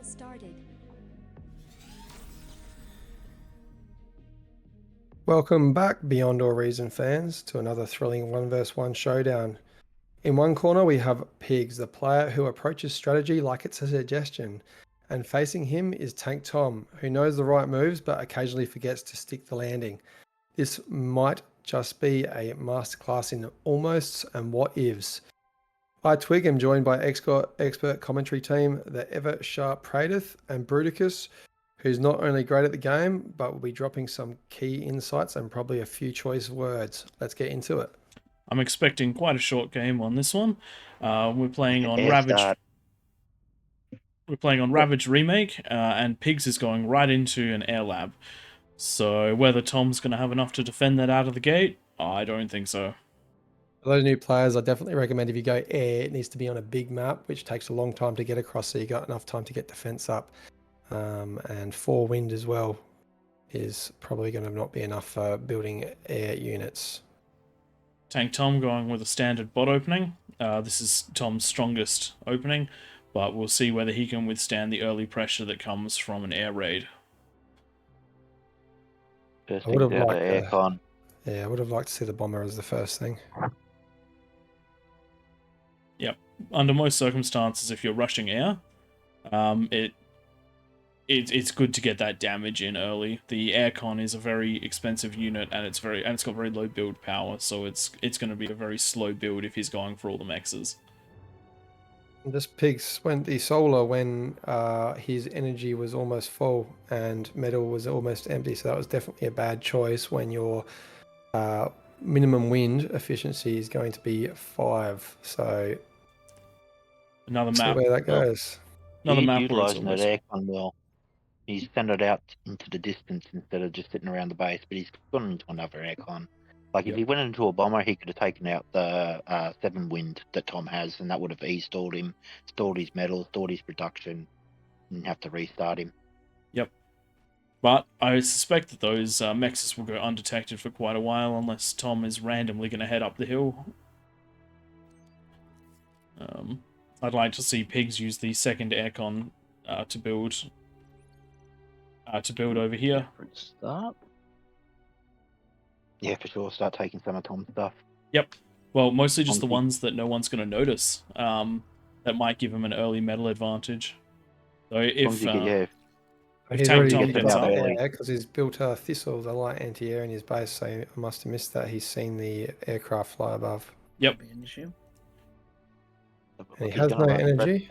battle started. Welcome back, Beyond All Reason fans, to another thrilling 1 vs 1 showdown. In one corner, we have Pigz, the player who approaches strategy like it's a suggestion. And facing him is TankTom, who knows the right moves but occasionally forgets to stick the landing. This might just be a masterclass in almosts and what ifs. I, Twig, am joined by expert commentary team, the ever sharp Pradith and Bruticus, who's not only great at the game, but will be dropping some key insights and probably a few choice words. Let's get into it. I'm expecting quite a short game on this one. We're playing on Air Ravaged. start. We're playing on Ravaged Remake, and Pigz is going right into an air lab. So whether Tom's going to have enough to defend that out of the gate, I don't think so. For those new players, I definitely recommend if you go air, it needs to be on a big map, which takes a long time to get across, so you got enough time to get defense up. And 4 wind as well is probably going to not be enough for building air units. TankTom going with a standard bot opening. This is Tom's strongest opening, but we'll see whether he can withstand the early pressure that comes from an air raid. First I would have thing's out liked of aircon. Yeah, I would have liked to see the bomber as the first thing. Yep. Under most circumstances, if you're rushing air, it's good to get that damage in early. The aircon is a very expensive unit, and it's got very low build power, so it's going to be a very slow build if he's going for all the mexes. This Pigz went the solar when his energy was almost full and metal was almost empty, so that was definitely a bad choice when your minimum wind efficiency is going to be 5. So Another see map. where that goes. Another He's map where it's utilising that almost... aircon well. He's sent it out into the distance instead of just sitting around the base, but he's gone into another aircon. Like, if he went into a bomber, he could have taken out the 7 wind that Tom has, and that would have stalled him, stalled his metal, stalled his production, and have to restart him. Yep. But I suspect that those mexes will go undetected for quite a while, unless Tom is randomly going to head up the hill. I'd like to see Pigz use the second aircon to build over here. Start. Yeah, for sure. Start taking some of Tom's stuff. Yep. Well, mostly just the ones that no one's going to notice. That might give him an early metal advantage. So if he's TankTom pins up, because he's built a Thistle, the light anti-air in his base, so I must have missed that. He's seen the aircraft fly above. Yep. And he has no energy.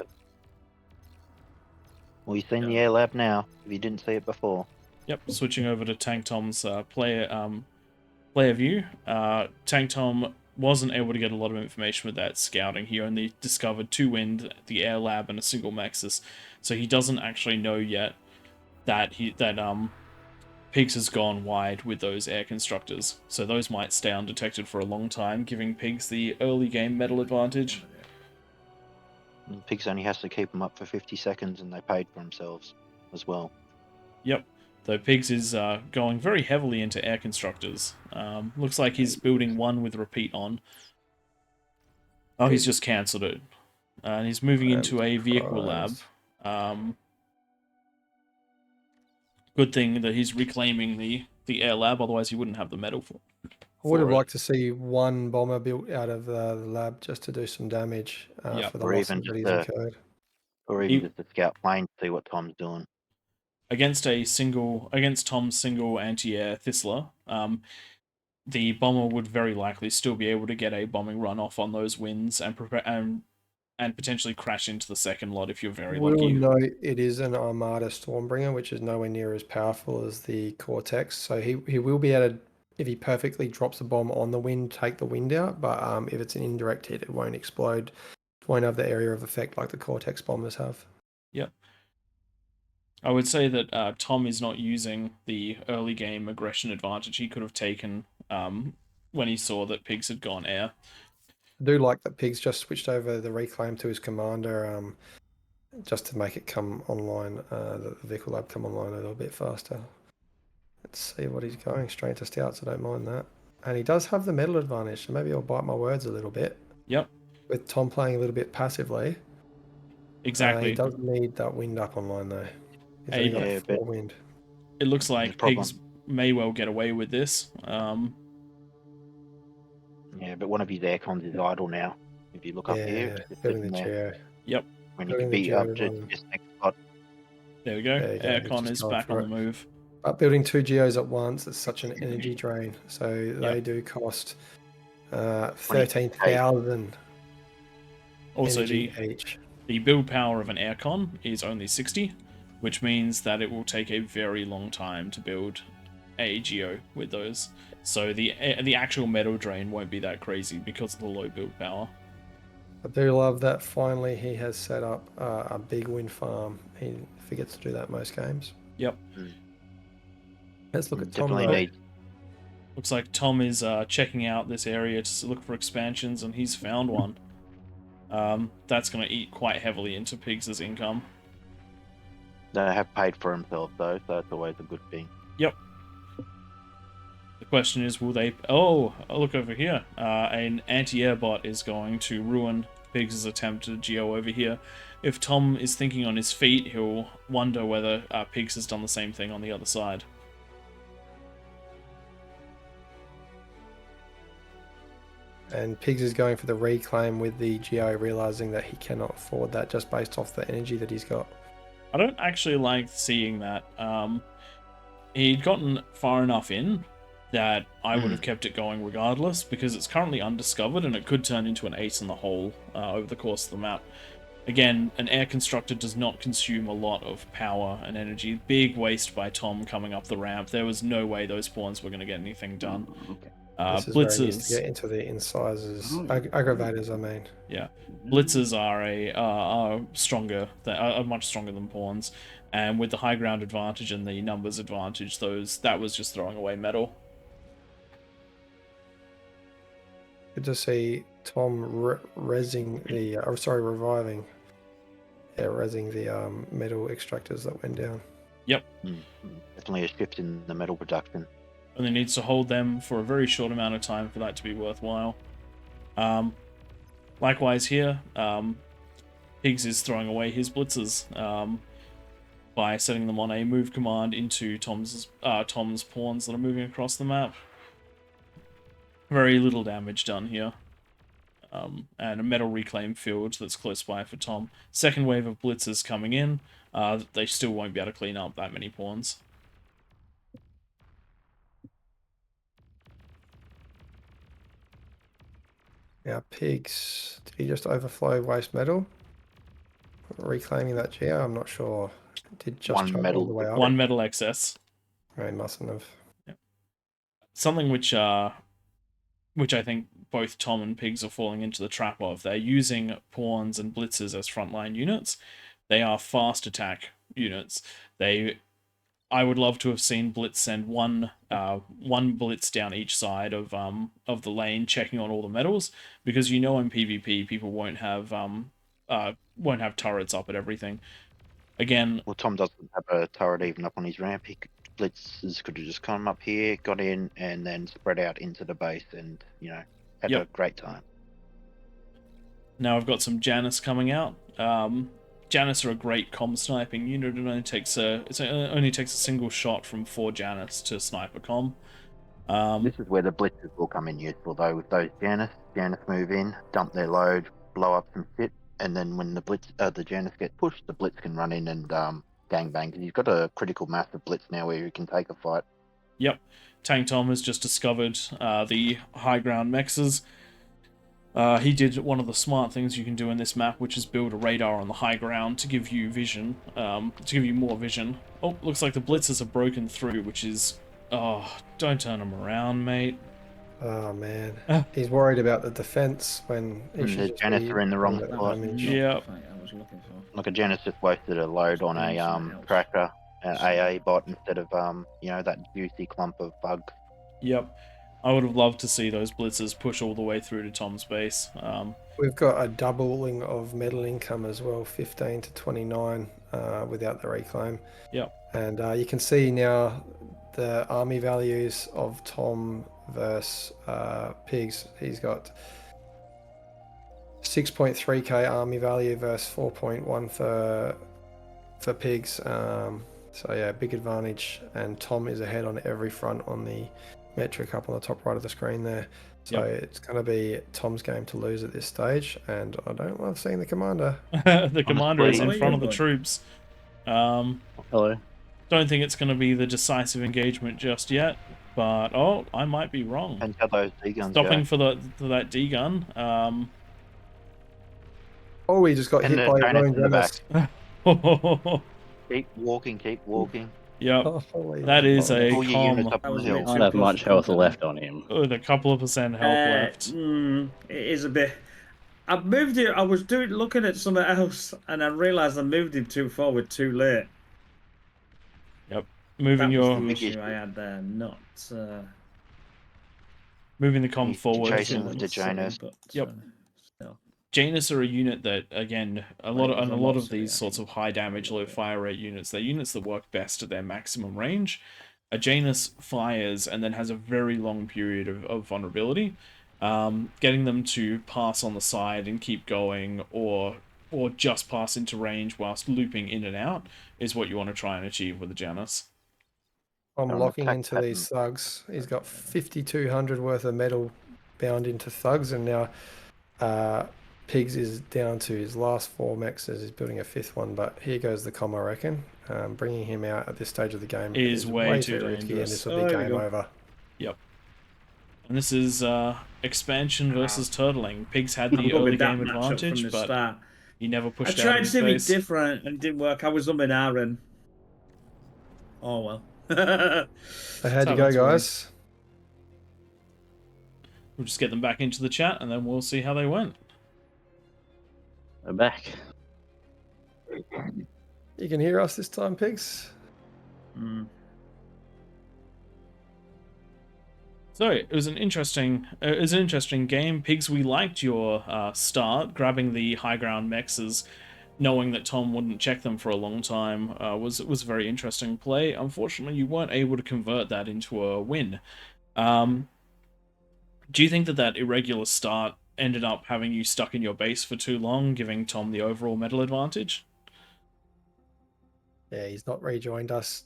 Well, you've seen the air lab now, if you didn't see it before. Yep, switching over to TankTom's player view. TankTom wasn't able to get a lot of information with that scouting. He only discovered 2 wind, the air lab, and a single Mexus. So he doesn't actually know yet that Pigz has gone wide with those air constructors. So those might stay undetected for a long time, giving Pigz the early game metal advantage. And Pigz only has to keep them up for 50 seconds, and they paid for themselves as well. Yep. Though Pigz is going very heavily into air constructors. Looks like he's building one with repeat on. Oh, he's just cancelled it. And he's moving into a vehicle lab. Good thing that he's reclaiming the air lab, otherwise he wouldn't have the metal for it. I would have liked to see one bomber built out of the lab just to do some damage for the losses that he's incurred. Or even just a scout plane to see what Tom's doing. Against Tom's single anti-air Thistler, the bomber would very likely still be able to get a bombing run off on those winds and potentially crash into the second lot if you're very lucky. We'll know it is an Armada Stormbringer, which is nowhere near as powerful as the Cortex. So he will be able to, if he perfectly drops a bomb on the wind, take the wind out. But if it's an indirect hit, it won't explode. It won't have the area of effect like the Cortex bombers have. Yep. I would say that Tom is not using the early game aggression advantage he could have taken when he saw that Pigz had gone air. I do like that Pigz just switched over the reclaim to his commander just to make it come online, the vehicle lab come online a little bit faster. Let's see what he's going. Straight to scouts, I don't mind that. And he does have the metal advantage, so maybe I'll bite my words a little bit. Yep. With Tom playing a little bit passively. He Exactly. does need that wind up online though. He's only got Yeah, 4 but wind. It looks the like problem. Pigz may well get away with this. Yeah, but one of his aircons is idle now. If you look up here, Yeah, it's just building sitting the there. geo. Yep, When he Building could the be geo up to one. just next spot. there we go. There you go. He's Aircon just is going back on for the it. move. But building 2 geos at once is such an energy drain. So they Yep. do cost 20K. 13,000 Also, energy each. the build power of an aircon is only 60, which means that it will take a very long time to build a geo with those. So the actual metal drain won't be that crazy because of the low build power. I do love that finally he has set up a big wind farm. He forgets to do that most games. Yep. Let's look at Tom Definitely though. needs. Looks like Tom is checking out this area to look for expansions, and he's found one. That's going to eat quite heavily into Pigz' income. They have paid for themselves though, so that's always a good thing. Yep. The question is, will they... Oh, look over here. An anti-air bot is going to ruin Pigz' attempt to geo over here. If Tom is thinking on his feet, he'll wonder whether Pigz has done the same thing on the other side. And Pigz is going for the reclaim with the geo, realizing that he cannot afford that just based off the energy that he's got. I don't actually like seeing that. He'd gotten far enough in that I would have kept it going regardless, because it's currently undiscovered and it could turn into an ace in the hole over the course of the map. Again, an air constructor does not consume a lot of power and energy. Big waste by Tom coming up the ramp. There was no way those spawns were going to get anything done. This is where he needs to Blitzers, get into the incisors, aggravators. I mean, yeah, blitzers are stronger. Are much stronger than pawns, and with the high ground advantage and the numbers advantage, that was just throwing away metal. good to see Tom reviving. Yeah, resing the metal extractors that went down. Yep. Definitely a shift in the metal production. Only needs to hold them for a very short amount of time for that to be worthwhile. Likewise here, Pigz is throwing away his blitzers by setting them on a move command into Tom's pawns that are moving across the map. Very little damage done here. And a metal reclaim field that's close by for Tom. Second wave of blitzers coming in. They still won't be able to clean up that many pawns. Now Pigz, did he just overflow waste metal? Reclaiming that geo? I'm not sure. Did just One jump metal- all the way up? One metal excess. No, he mustn't have. Something which I think both Tom and Pigz are falling into the trap of. They're using pawns and blitzers as frontline units. They are fast attack units. I would love to have seen Blitz send one Blitz down each side of the lane, checking on all the metals, because in PvP people won't have turrets up at everything. Again, Well, Tom doesn't have a turret even up on his ramp. Blitzers could have just come up here, got in, and then spread out into the base, and had a great time. Now I've got some Janus coming out. Janus are a great comm sniping unit. It only takes a single shot from 4 Janus to snipe a comm. This is where the blitzers will come in useful though. With those Janus move in, dump their load, blow up some shit, and then when the Janus get pushed, the blitz can run in and gangbang. Because he's got a critical mass of blitz now where he can take a fight. Yep, TankTom has just discovered the high ground mexes. He did one of the smart things you can do in this map, which is build a radar on the high ground to give you vision, to give you more vision. Oh, looks like the blitzers have broken through, which is... Oh, don't turn them around, mate. Oh man, he's worried about the defense when he should The just Janus be are in the wrong doing that spot. damage. Yeah. Like a Janus just wasted a load on a tracker, an AA bot, instead of that juicy clump of bugs. Yep. I would have loved to see those blitzers push all the way through to Tom's base. We've got a doubling of metal income as well, 15 to 29 without the reclaim. Yep. And you can see now the army values of Tom versus Pigz. He's got 6.3k army value versus 4.1 for Pigz. So yeah, big advantage, and Tom is ahead on every front on the metric up on the top right of the screen there. So it's going to be Tom's game to lose at this stage, and I don't love seeing the commander. The commander is in Honestly- front of the troops. Hello. Don't think it's going to be the decisive engagement just yet, but oh, I might be wrong. And how those D guns Stopping go. for that D gun. Oh, he just got And hit the by his trainers own in the back. Janus. Keep walking, keep walking. Yep, Oh, holy that is Lord. a All your units calm up That on the was a bit hill. I too don't have close much for health comfort, left on him. with a couple of percent health left. It is a bit. I moved it. I was looking at something else, and I realised I moved him too forward too late. Yep, moving That was your the issue I had there. Not. moving the com He's forward. chasing with the Janus. But, Yep. still. Janus are a unit that, again, a Well, lot it was of, a and a lot lot of silly, these I sorts think. of high damage, low fire rate units, they're units that work best at their maximum range. A Janus fires and then has a very long period of vulnerability. Getting them to pass on the side and keep going, or just pass into range whilst looping in and out, is what you want to try and achieve with a Janus. I'm On locking attack into pattern. these thugs. He's got 5,200 worth of metal bound into thugs, and now Pigz is down to his last 4 mechs as he's building a 5th one. But here goes the com, I reckon. Bringing him out at this stage of the game Is way too risky, and dangerous. this will Oh, be there we game go. over. Yep. And this is expansion versus turtling. Pigz had the I'm good early with that game matchup from advantage, the but start. he never I pushed out tried of his something base. different and it didn't work. I was umming and oh well. So how'd you go, That's worrying. guys? We'll just get them back into the chat and then we'll see how they went. I'm back. You can hear us this time, Pigz? So it was an interesting game. Pigz, we liked your start, grabbing the high ground mexes, knowing that Tom wouldn't check them for a long time. Was a very interesting play. Unfortunately, you weren't able to convert that into a win. Do you think that irregular start ended up having you stuck in your base for too long, giving Tom the overall medal advantage? Yeah, he's not rejoined us,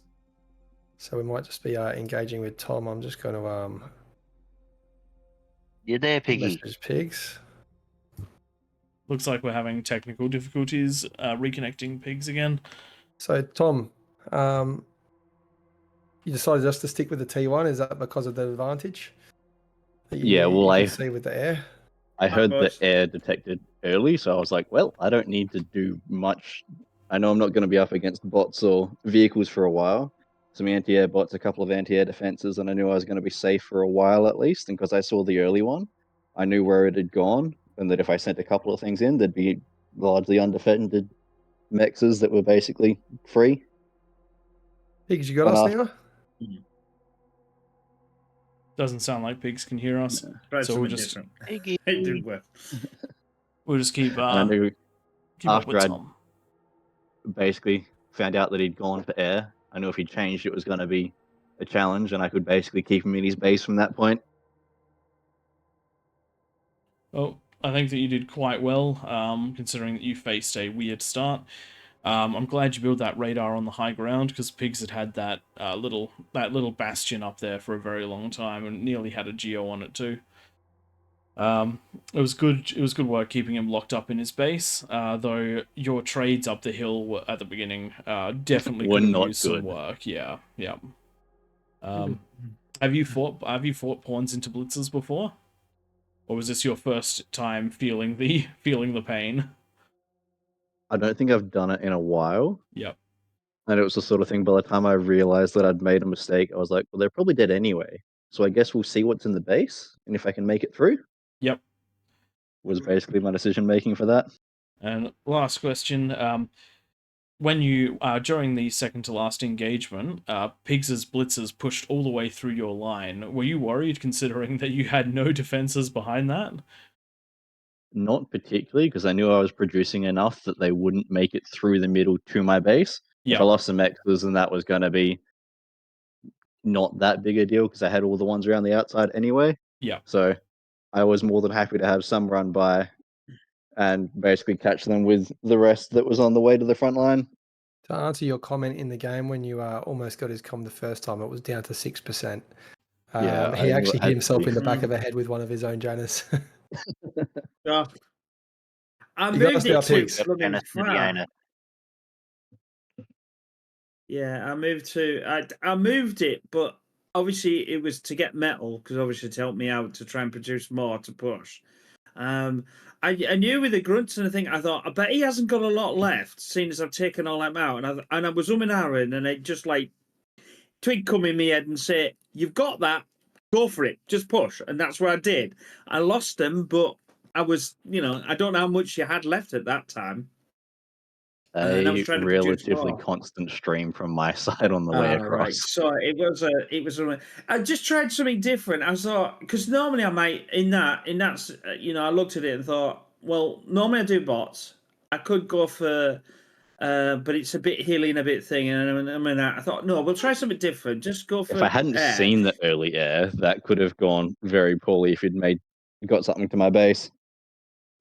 so we might just be engaging with Tom. I'm just going to You're there, Piggy. message Pigz. Looks like we're having technical difficulties reconnecting Pigz again. So Tom, you decided just to stick with the T1. Is that because of the advantage that Yeah, well, you can see with the air? I heard the course. air detected early, so I was like, well, I don't need to do much. I know I'm not going to be up against bots or vehicles for a while. Some anti-air bots, a couple of anti-air defenses, and I knew I was going to be safe for a while at least. And because I saw the early one, I knew where it had gone, and that if I sent a couple of things in, there'd be largely undefended mexes that were basically free. Pigz, you got And us after- now? Doesn't sound like Pigz can hear us. Tried So we'll something just different. Piggy. It didn't work. we'll just keep And I knew keep up with after I'd Tom. basically found out that he'd gone for air, I knew if he changed, it was going to be a challenge, and I could basically keep him in his base from that point. Well, I think that you did quite well, considering that you faced a weird start. I'm glad you built that radar on the high ground, because Pigz had that little bastion up there for a very long time and nearly had a geo on it too. It was good. It was good work keeping him locked up in his base. Though your trades up the hill at the beginning definitely Were could have not used some good. work. Yeah. Have you fought pawns into blitzes before, or was this your first time feeling the pain? I don't think I've done it in a while. Yep. And it was the sort of thing, by the time I realized that I'd made a mistake, I was like, well, they're probably dead anyway. So I guess we'll see what's in the base, and if I can make it through, Yep. was basically my decision making for that. And last question. When you, during the second to last engagement, Pigz's blitzers pushed all the way through your line. Were you worried, considering that you had no defenses behind that? Not particularly, because I knew I was producing enough that they wouldn't make it through the middle to my base. Yeah. If I lost some mexes, then that was going to be not that big a deal, because I had all the ones around the outside anyway. Yeah. So I was more than happy to have some run by and basically catch them with the rest that was on the way to the front line. To answer your comment in the game when you almost got his comm the first time, it was down to 6%. Yeah, He I actually hit had himself to- in the back of the head with one of his own Janus. Yeah. I You got moved us it now, to Pigz. blooming Dennis far. Indiana. Yeah, I moved to. I moved it, but obviously it was to get metal because obviously to help me out to try and produce more to push. Um, I knew with the grunts and I thought I bet he hasn't got a lot left, seeing as I've taken all them out, and I was and ahhing, and it just like twig come in my head and say, "You've got that, go for it, just push," and that's what I did. I lost them, but I was, I don't know how much you had left at that time. And I was a trying to produce relatively more. constant stream from my side on the way Right. across. So I just tried something different. I thought because normally I might I looked at it and thought, well, normally I do bots. I could go for, but it's a bit hilly and a bit thing, and I thought no, we'll try something different. Just go If for I hadn't air. seen the early air, that could have gone very poorly if you'd got something to my base.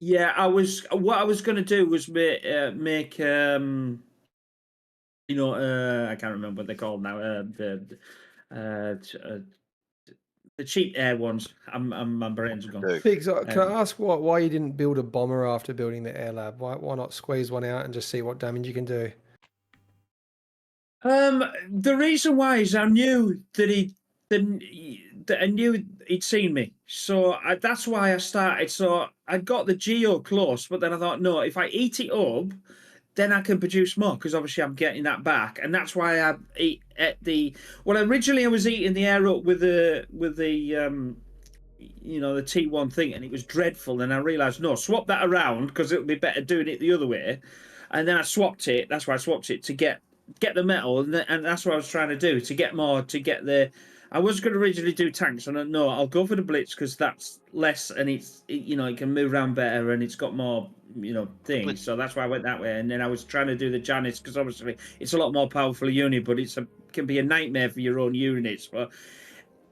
Yeah, what I was going to do was make I can't remember what they're called now. Uh, t- uh, the cheap air ones. My brain's gone. Pigz, can Um, I ask why you didn't build a bomber after building the air lab? Why not squeeze one out and just see what damage you can do? The reason why is I knew that I knew he'd seen me, so that's why I started. So I got the geo close, but then I thought, no, if I eat it up, then I can produce more because obviously I'm getting that back, and that's why I eat at the. Well, originally I was eating the air up with the the T1 thing, and it was dreadful. And I realised, no, swap that around because it'll be better doing it the other way. And then I swapped it. That's why I swapped it to get the metal, and that's what I was trying to do to get more to get the. I was going to originally do tanks, and no, I'll go for the blitz because that's less, and it can move around better, and it's got more things. So that's why I went that way. And then I was trying to do the Janus because obviously it's a lot more powerful unit, but can be a nightmare for your own units. But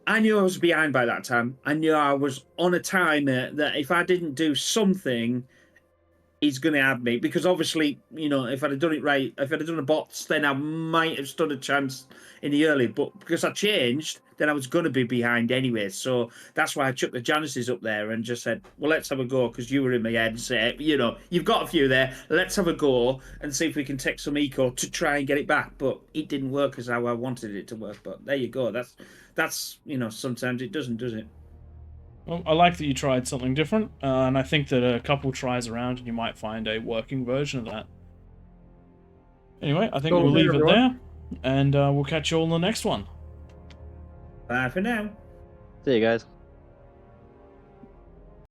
I knew I was behind by that time. I knew I was on a timer that if I didn't do something, he's going to have me. Because obviously, if I'd have done it right, if I'd have done the bots, then I might have stood a chance in the early. But because I changed, then I was going to be behind anyway. So that's why I chucked the Janices up there and just said, well, let's have a go because you were in my head and say, you've got a few there. Let's have a go and see if we can take some eco to try and get it back. But it didn't work as how I wanted it to work. But there you go. That's sometimes it doesn't, does it? Well, I like that you tried something different, and I think that a couple tries around and you might find a working version of that. Anyway, I think Cool, we'll leave it everyone. there, and we'll catch you all in the next one. Bye for now. See you guys.